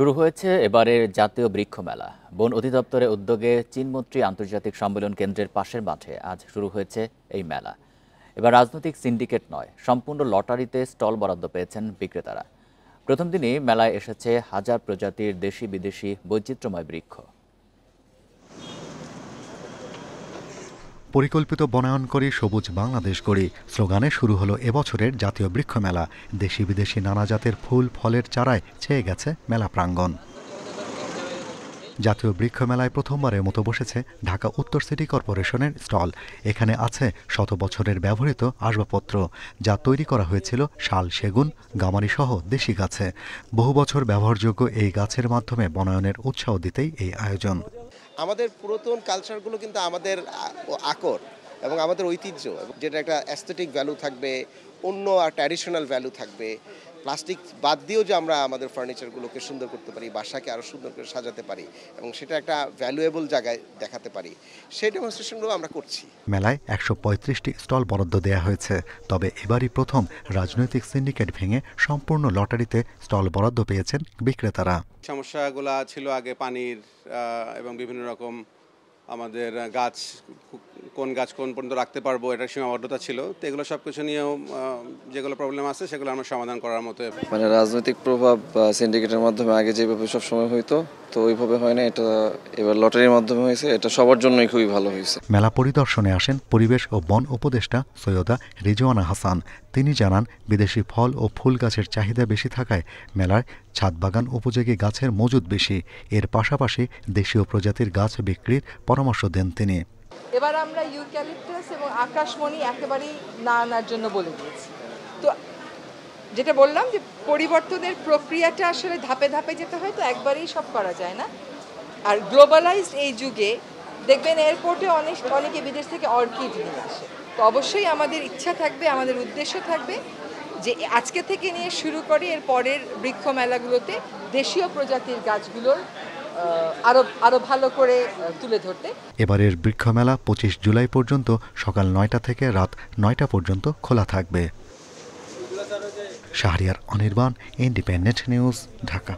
শুরু হয়েছে এবারের জাতীয় বৃক্ষ মেলা। বন অধিদপ্তরের উদ্যোগে চীনমৈত্রী আন্তর্জাতিক সম্মেলন কেন্দ্রের পাশের মাঠে আজ শুরু হয়েছে এই মেলা। এবার রাজনৈতিক সিন্ডিকেট নয়, সম্পূর্ণ লটারিতে স্টল বরাদ্দ পেয়েছেন বিক্রেতারা। প্রথম দিনই মেলায় এসেছে হাজার প্রজাতির দেশি বিদেশি বৈচিত্র্যময় বৃক্ষ। পরিকল্পিত বনায়ন করি, সবুজ বাংলাদেশ করি স্লোগানে শুরু হলো এবছরের জাতীয় বৃক্ষ মেলা। দেশি বিদেশি নানা জাতের ফুল ফলের চারায় ছেয়ে গেছে মেলা প্রাঙ্গণ। জাতীয় বৃক্ষ মেলায় প্রথমবারের মতো বসেছে ঢাকা উত্তর সিটি কর্পোরেশনের স্টল। এখানে আছে শত বছরের ব্যবহৃত আসবাবপত্র, যা তৈরি করা হয়েছিল শাল, সেগুন, গামারি সহ দেশি গাছে। বহু বছর ব্যবহারযোগ্য এই গাছের মাধ্যমে বনায়নের উৎসাহ দিতেই এই আয়োজন। আমাদের পুরাতন কালচারগুলো কিন্তু আমাদের আকর এবং আমাদের ঐতিহ্য, যেটা একটা অ্যাস্থেটিক ভ্যালু থাকবে, অন্য ট্র্যাডিশনাল ভ্যালু থাকবে। প্লাস্টিক বাদ দিয়েও যে আমরা আমাদের ফার্নিচারগুলোকে সুন্দর করতে পারি, বাসাকে আরও সুন্দর করে সাজাতে পারি এবং সেটা একটা ভ্যালুয়েবল জায়গায় দেখাতে পারি, সেই ডেমনস্ট্রেশনগুলো আমরা করছি। মেলায় ১৩৫টি স্টল বরাদ্দ দেয়া হয়েছে। তবে এবারই প্রথম রাজনৈতিক সিন্ডিকেট ভেঙে সম্পূর্ণ লটারিতে স্টল বরাদ্দ পেয়েছেন বিক্রেতারা। সমস্যাগুলো ছিল আগে পানির এবং বিভিন্ন রকম আমাদের গাছ কোন পর্যন্ত রাখতে পারবো, এটার সীমাবদ্ধতা ছিল। তো এগুলো সব কিছু নিয়েও যেগুলো প্রবলেম আছে সেগুলো আমরা সমাধান করার মতো। মানে রাজনৈতিক প্রভাব সিন্ডিকেটের মাধ্যমে আগে যেভাবে সবসময় হইতো, তো ওইভাবে হয় না, এটা এবার লটারির মাধ্যমে হয়েছে। এটা সবার জন্যই খুবই ভালো হয়েছে। মেলা পরিদর্শনে আসেন পরিবেশ ও বন উপদেষ্টা সৈয়দা রিজওয়ানা হাসান। তিনি জানান, বিদেশি ফল ও ফুল গাছের চাহিদা বেশি থাকায় মেলায় ছাদ বাগান উপযোগী গাছের মজুদ বেশি। এর পাশাপাশি দেশীয় প্রজাতির গাছ বিক্রির পরামর্শ দেন তিনি। এবার আমরা ইউক্যালিপটাস এবং আকাশমণি একেবারেই না আনার জন্য বলে দিয়েছি। তো যেটা বললাম যে পরিবর্তনের প্রক্রিয়াটা আসলে ধাপে ধাপে যেতে হয়, তো একবারেই সব করা যায় না। আর গ্লোবালাইজড এই যুগে দেখবেন এয়ারপোর্টে অনেকে বিদেশ থেকে অর্কিড নিয়ে আসে। তো অবশ্যই আমাদের ইচ্ছা থাকবে, আমাদের উদ্দেশ্য থাকবে যে আজকে থেকে নিয়ে শুরু করে এর পরের বৃক্ষ মেলাগুলোতে দেশীয় প্রজাতির গাছগুলোর আরো ভালো করে তুলে ধরতে। এবারের বৃক্ষ মেলা ২৫ জুলাই পর্যন্ত সকাল ৯টা থেকে রাত ৯টা পর্যন্ত খোলা থাকবে। Shahriar Anirban, independent news, Dhaka.